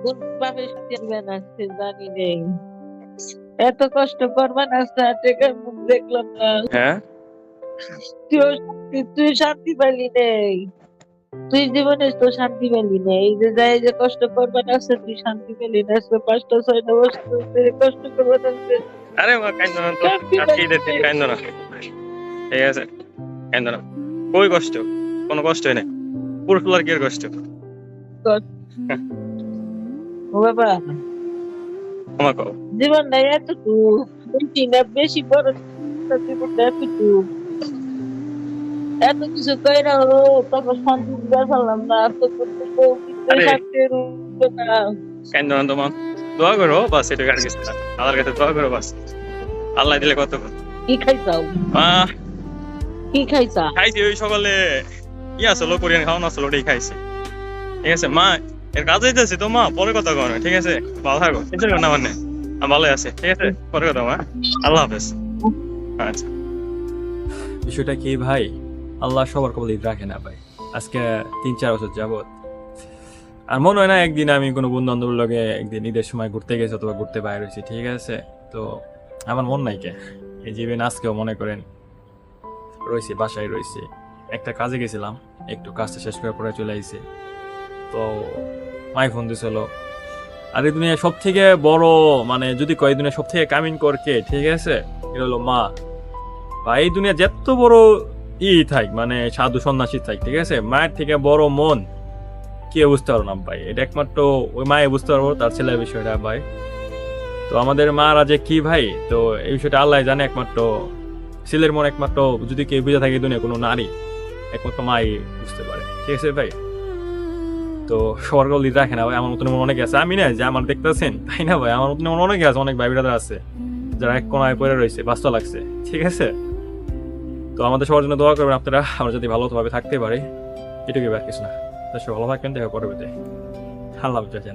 কোন বাপের সাথে মিলবে না সে জানি নেই। এত কষ্ট করবা না টেকার মুখ দেখলাম না। হ্যাঁ তুই শান্তি পাইলি নেই। তুই জীবনে তো শান্তি পেলি না। এই যে যাই যে কষ্ট করবা না তুই শান্তি পেলি না। 5টা 6টা বছর ধরে কষ্ট করবা না আরে মা কাইন্দ না তো, শান্তি আজকে পেলি ঈদের দিন কাইন্দ না, ঠিক আছে? কাইন্দ না, কই কষ্ট? কোনো কষ্টই নেই, পুরো ফুলার কি এর কষ্ট? হ্যাঁ, ও বাবা, ক্ষমা কও। জীবন নাই এতটুকু, বেশি না, বেশি বড় না, জীবনটা এতটুকু। এত কিছু কইরা হলো তখন শান্তি দিতে পারলাম না। তো বউ কিন্তু আরে শান্তির উঠবে না। কাইন্দ না তোমার, দোয়া করো বাস, এটা আর কিছু না। আল্লাহর কাছে দোয়া করো বাস, আল্লাহ দিলে কত। কি খাইছাও? আহ কি খাইছা? খাইছি ওই সকালে, কি আসলো কোরিয়ান খাওয়ানো আসলো, ওটাই খাইছি, ঠিক আছে? মা এর কাজ হইতেছে তো, মা পরে কথা কও না, ঠিক আছে? ভালো থাকো, টেনশন করো না, মানে আমি ভালোই আছি, ঠিক আছে? পরে কথা, মা আল্লাহ হাফেজ। আচ্ছা বিষয়টা কি ভাই, আল্লাহ সবার কবল ঈদ রাখে না ভাই। আজকে 3-4 বছর যাবত আর মনে হয় না একদিন আমি কোনো বন্ধু বান্ধবের লগে একদিন ঈদের সময় ঘুরতে গেছি অথবা ঘুরতে বাইরে হয়েছি, ঠিক আছে? তো আমার মন নাই কে, এই জীবন আজকেও মনে করেন রয়েছি, বাসায় রয়েছি। একটা কাজে গেছিলাম, একটু কাজটা শেষ করে পরে চলে আইছি। তো মাই ফোন দিছিল, আর এই দুনিয়া সব থেকে বড়, মানে যদি কয় দুনিয়া সব থেকে কামিন করকে, ঠিক আছে, এটা হলো মা। বা এই দুনিয়া যত বড় থাক, মানে সাধু সন্ন্যাসী থাক, ঠিক আছে, মায়ের থেকে বড় মন কেউ বুঝতে পারো না ভাই। এটা একমাত্র ওই মায়ে বুঝতে পারবো, তার ছেলের বিষয়টা ভাই। তো আমাদের মারা যে কি ভাই, তো এই বিষয়টা আল্লাহ জানে। একমাত্র ছেলের মন একমাত্র যদি কেউ বুঝে থাকে দুনিয়া কোনো নারী, একমাত্র মাই বুঝতে পারে, ঠিক আছে ভাই? তো সবার গল্লি রাখে না ভাই, আমার মতন এমন অনেকে আছে। আমি না যে আমার দেখতেছেন তাই না ভাই, আমার মতন এমন অনেকে আছে, অনেক ভাই ব্রাদার আছে যারা এক কোনায় পড়ে রয়েছে, বাস্তব লাগছে, ঠিক আছে? তো আমাদের সবার জন্য দোয়া করবেন আপনারা, আমরা যদি ভালোভাবে থাকতে পারি, এটুকুই আর কিছু না। তো সব ভালো থাকবেন, দেখা পরবর্তীতে। আল্লাহ হাফেজ।